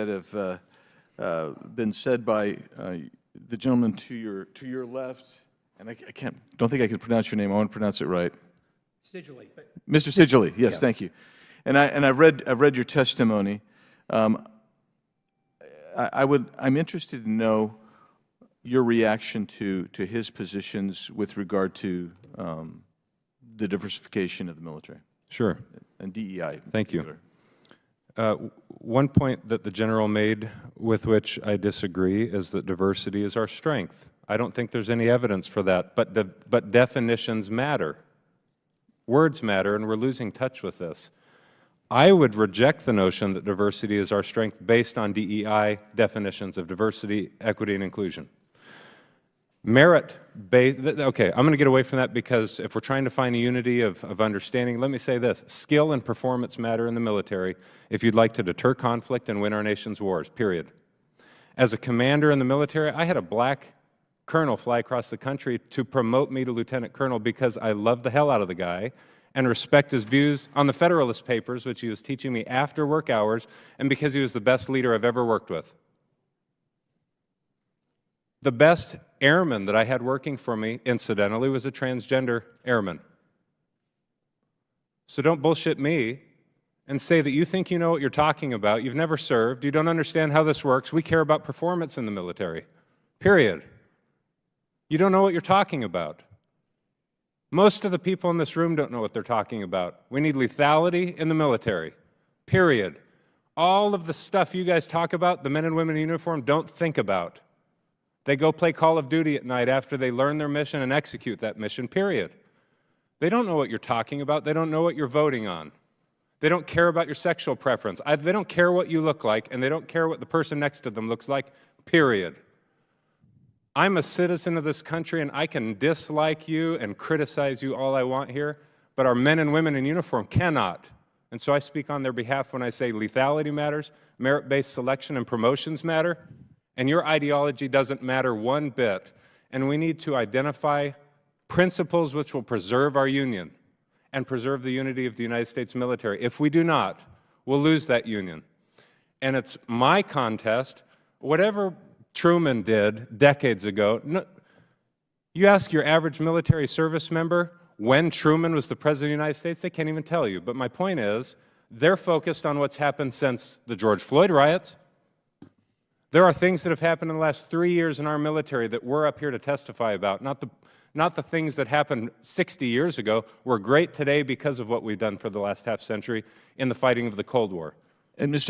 that have been said by the gentleman to your left, and don't think I can pronounce your name. I want to pronounce it right. Sigilly, but Mr. Sigilly, yes, yeah. thank you. And I've read your testimony. I'm interested to know your reaction to his positions with regard to the diversification of the military. Sure. And DEI. Thank you. One point that the general made with which I disagree is that diversity is our strength. I don't think there's any evidence for that, but definitions matter. Words matter, and we're losing touch with this. I would reject the notion that diversity is our strength based on DEI definitions of diversity, equity, and inclusion. Merit-based, okay, I'm going to get away from that because if we're trying to find a unity of understanding, let me say this. Skill and performance matter in the military if you'd like to deter conflict and win our nation's wars, period. As a commander in the military, I had a black colonel fly across the country to promote me to lieutenant colonel because I love the hell out of the guy and respect his views on the Federalist Papers, which he was teaching me after work hours, and because he was the best leader I've ever worked with. The best airman that I had working for me, incidentally, was a transgender airman. So don't bullshit me and say that you think you know what you're talking about. You've never served. You don't understand how this works. We care about performance in the military, period. You don't know what you're talking about. Most of the people in this room don't know what they're talking about. We need lethality in the military, period. All of the stuff you guys talk about, the men and women in uniform don't think about. They go play Call of Duty at night after they learn their mission and execute that mission, period. They don't know what you're talking about. They don't know what you're voting on. They don't care about your sexual preference. They don't care what you look like, and they don't care what the person next to them looks like, period. I'm a citizen of this country, and I can dislike you and criticize you all I want here, but our men and women in uniform cannot. And so I speak on their behalf when I say lethality matters, merit-based selection and promotions matter, and your ideology doesn't matter one bit. And we need to identify principles which will preserve our union and preserve the unity of the United States military. If we do not, we'll lose that union. And it's my contest. Whatever Truman did decades ago, you ask your average military service member when Truman was the President of the United States, they can't even tell you. But my point is, they're focused on what's happened since the George Floyd riots. There are things that have happened in the last 3 years in our military that we're up here to testify about, not the things that happened 60 years ago. We're great today because of what we've done for the last half century in the fighting of the Cold War. And Mr.